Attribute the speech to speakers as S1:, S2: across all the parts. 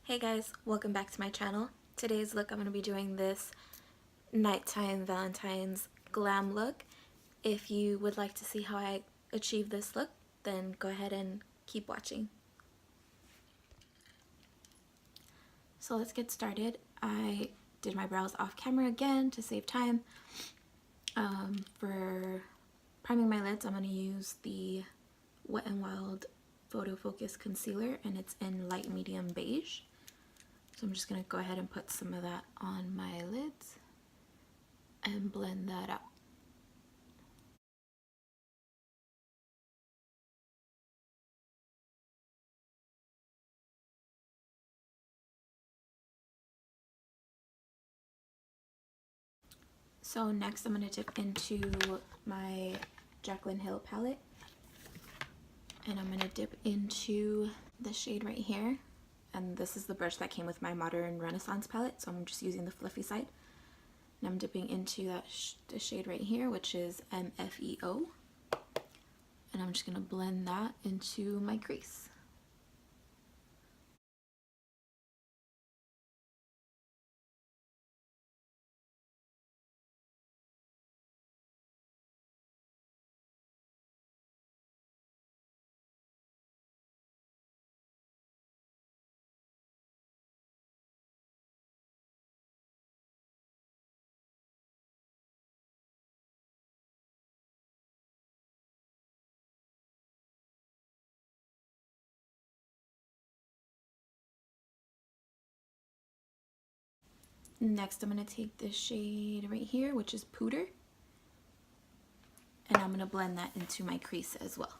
S1: Hey guys, welcome back to my channel. Today's look, I'm going to be doing this nighttime Valentine's glam look. If you would like to see how I achieve this look, then go ahead and keep watching. So let's get started. I did my brows off camera again to save time. For priming my lids, I'm going to use the Wet n Wild Photo Focus Concealer, and it's in light medium beige. So I'm just going to go ahead and put some of that on my lids and blend that out. So next I'm going to dip into my Jaclyn Hill palette, and I'm going to dip into the shade right here. And this is the brush that came with my Modern Renaissance palette, so I'm just using the fluffy side. And I'm dipping into that the shade right here, which is M.F.E.O. And I'm just going to blend that into my crease. Next, I'm going to take this shade right here, which is Pooter, and I'm going to blend that into my crease as well.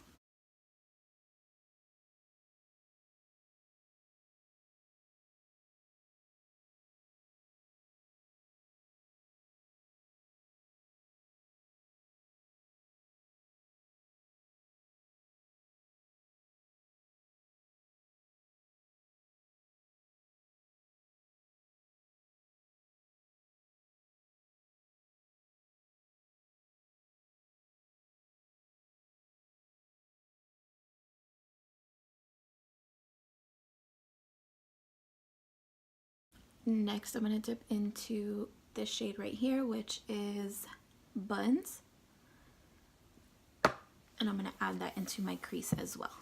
S1: Next, I'm going to dip into this shade right here, which is Buns, and I'm going to add that into my crease as well.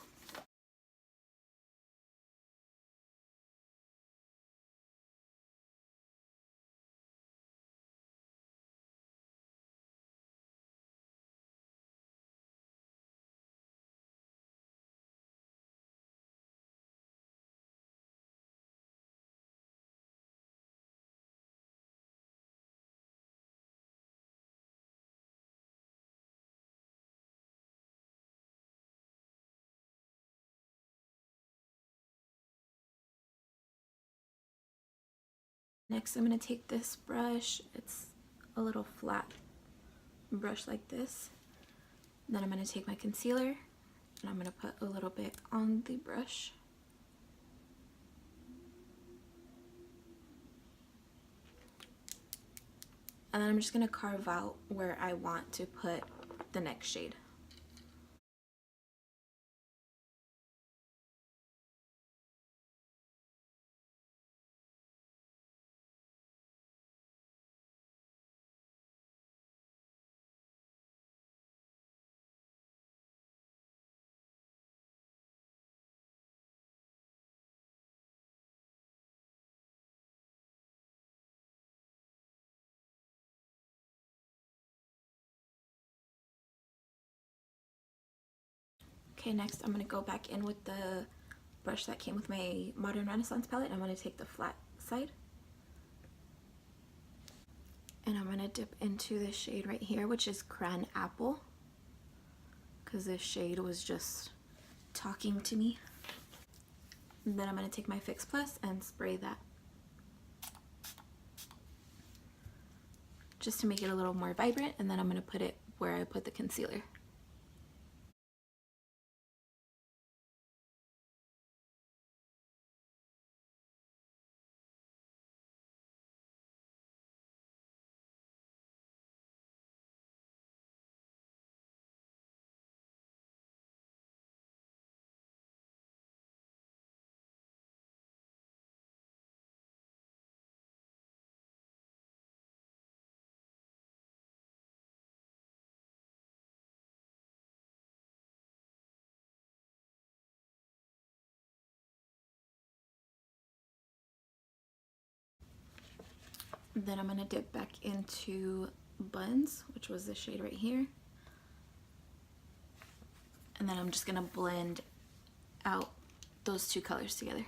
S1: Next, I'm going to take this brush. It's a little flat brush like this. Then I'm going to take my concealer, and I'm going to put a little bit on the brush. And then I'm just going to carve out where I want to put the next shade. Okay, next I'm going to go back in with the brush that came with my Modern Renaissance palette. I'm going to take the flat side, and I'm going to dip into this shade right here, which is Cranapple, because this shade was just talking to me. And then I'm going to take my Fix Plus and spray that, just to make it a little more vibrant, and then I'm going to put it where I put the concealer. Then I'm going to dip back into Buns, which was the shade right here. And then I'm just going to blend out those two colors together.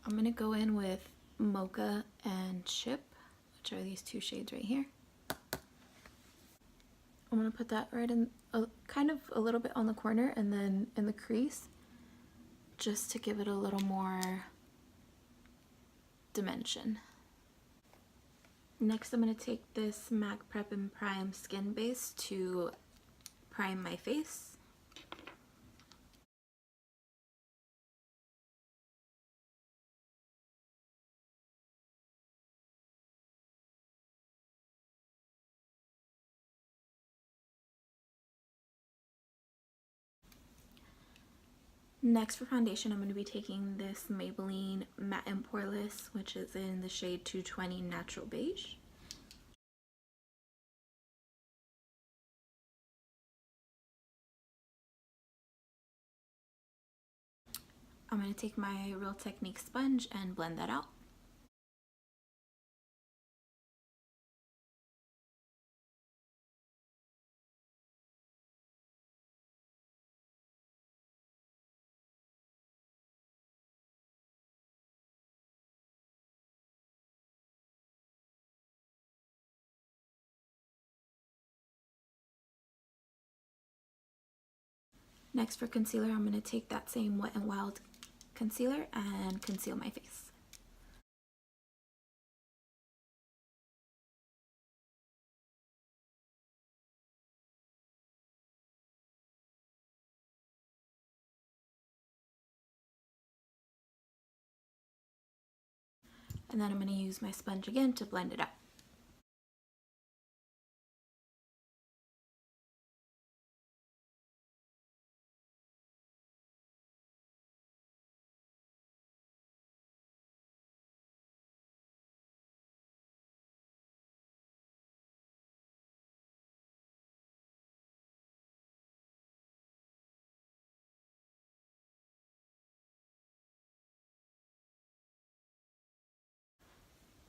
S1: I'm going to go in with Mocha and Chip, which are these two shades right here. I'm going to put that right in, kind of a little bit on the corner and then in the crease, just to give it a little more dimension. Next, I'm going to take this MAC Prep and Prime Skin Base to prime my face. Next for foundation, I'm going to be taking this Maybelline Matte and Poreless, which is in the shade 220 Natural Beige. I'm going to take my Real Technique sponge and blend that out. Next for concealer, I'm going to take that same Wet n Wild concealer and conceal my face. And then I'm going to use my sponge again to blend it out.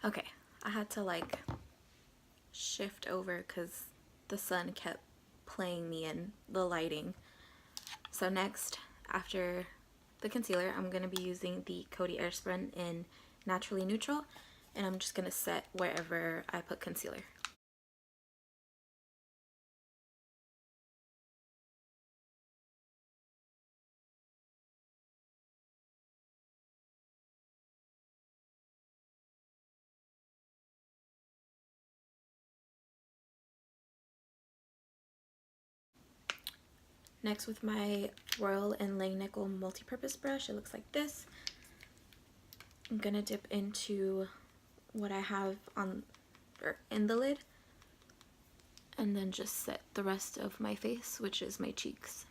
S1: Okay, I had to like shift over because the sun kept playing me in the lighting. So next, after the concealer, I'm going to be using the Coty Airspun in Naturally Neutral, and I'm just going to set wherever I put concealer. Next, with my Royal and Langnickel multi-purpose brush, it looks like this. I'm gonna dip into what I have on or in the lid, and then just set the rest of my face, which is my cheeks.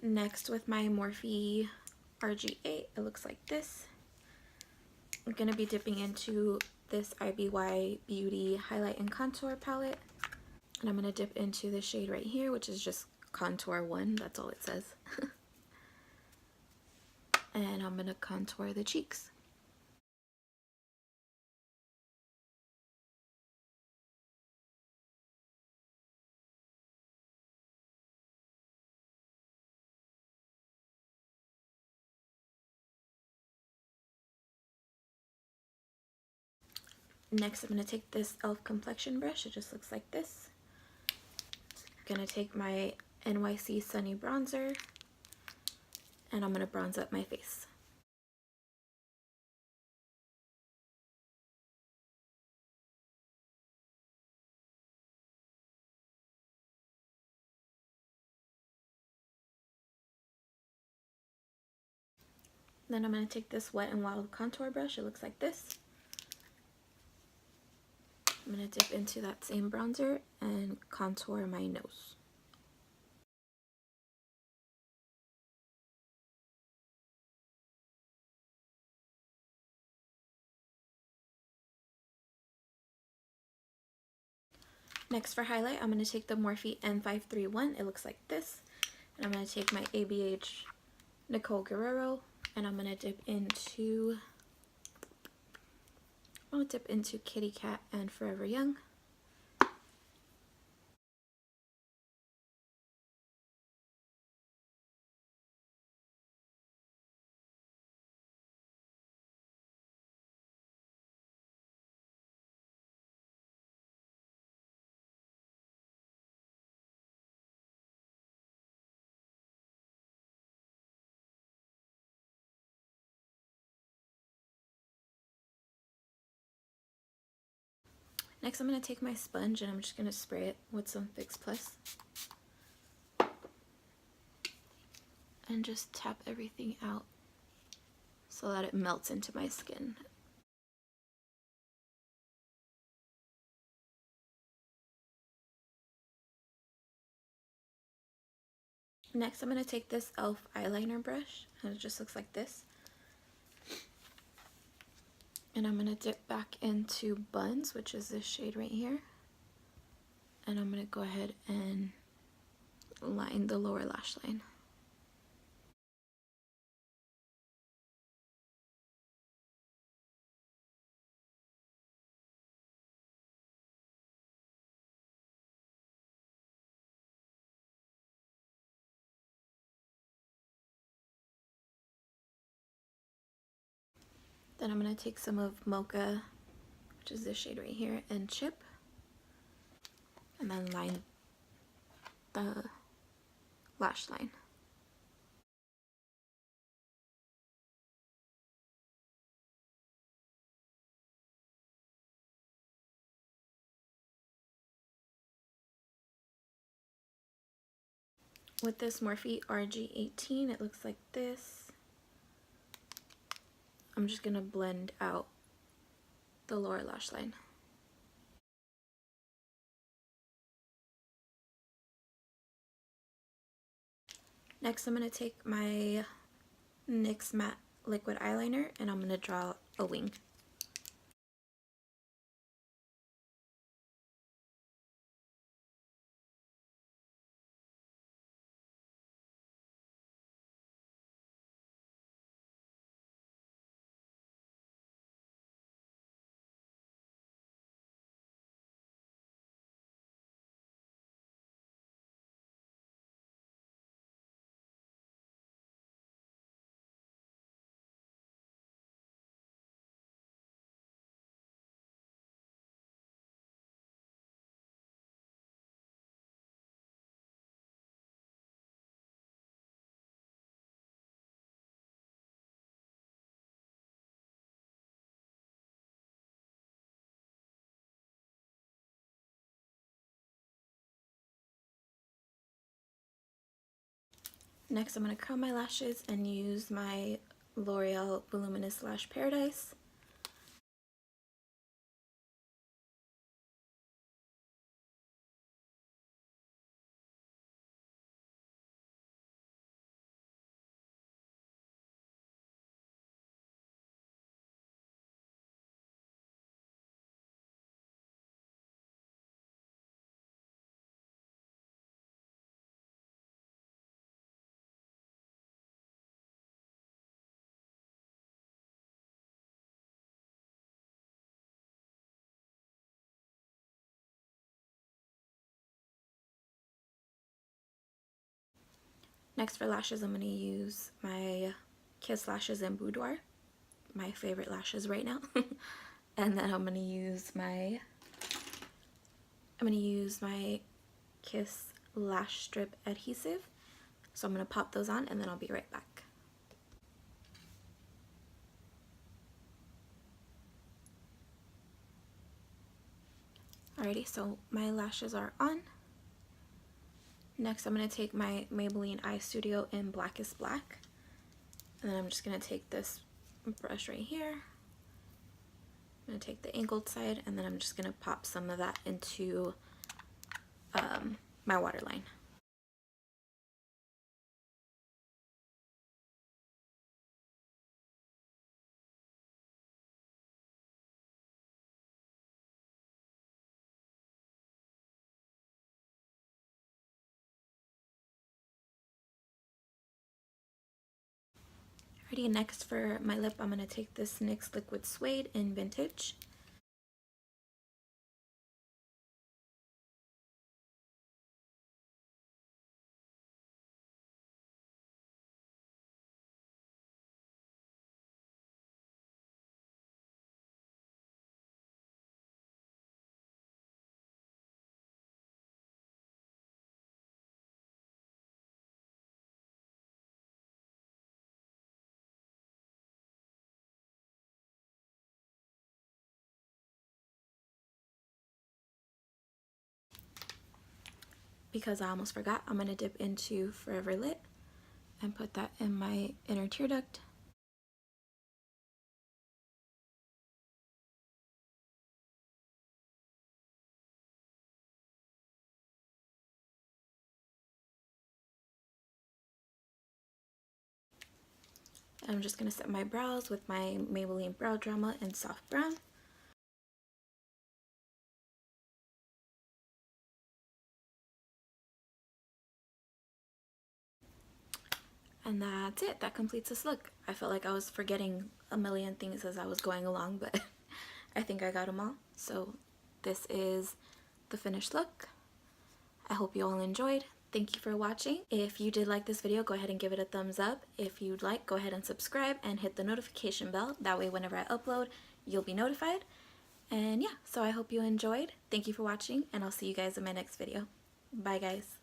S1: Next, with my Morphe RG8, it looks like this. I'm going to be dipping into this IBY Beauty Highlight and Contour palette. And I'm going to dip into the shade right here, which is just Contour 1. That's all it says. And I'm going to contour the cheeks. Next, I'm going to take this e.l.f. complexion brush. It just looks like this. I'm going to take my NYC Sunny Bronzer, and I'm going to bronze up my face. Then I'm going to take this Wet n Wild contour brush. It looks like this. I'm going to dip into that same bronzer and contour my nose. Next for highlight, I'm going to take the Morphe N531. It looks like this. And I'm going to take my ABH Nicole Guerriero, and I'm going to dip into Kitty Cat and Forever Young. Next, I'm going to take my sponge and I'm just going to spray it with some Fix Plus. And just tap everything out so that it melts into my skin. Next, I'm going to take this e.l.f. eyeliner brush, and it just looks like this. And I'm going to dip back into Buns, which is this shade right here. And I'm going to go ahead and line the lower lash line. Then I'm going to take some of Mocha, which is this shade right here, and chip. And then line the lash line. With this Morphe RG18, it looks like this. I'm just going to blend out the lower lash line. Next, I'm going to take my NYX Matte Liquid Eyeliner and I'm going to draw a wing. Next, I'm going to curl my lashes and use my L'Oreal Voluminous Lash Paradise. Next for lashes, I'm going to use my Kiss Lashes in Boudoir, my favorite lashes right now. And then I'm gonna use my Kiss Lash Strip Adhesive. So I'm gonna pop those on and then I'll be right back. Alrighty, so my lashes are on. Next I'm gonna take my Maybelline Eyestudio in Blackest Black. And then I'm just gonna take this brush right here. I'm gonna take the angled side and then I'm just gonna pop some of that into my waterline. Alrighty, next for my lip, I'm gonna take this NYX Liquid Suede in Vintage. Because I almost forgot, I'm gonna dip into Forever Lit and put that in my inner tear duct. I'm just gonna set my brows with my Maybelline Brow Drama in Soft Brown. And that's it. That completes this look. I felt like I was forgetting a million things as I was going along, but I think I got them all. So this is the finished look. I hope you all enjoyed. Thank you for watching. If you did like this video, go ahead and give it a thumbs up. If you'd like, go ahead and subscribe and hit the notification bell. That way whenever I upload, you'll be notified. And yeah, so I hope you enjoyed. Thank you for watching, and I'll see you guys in my next video. Bye guys.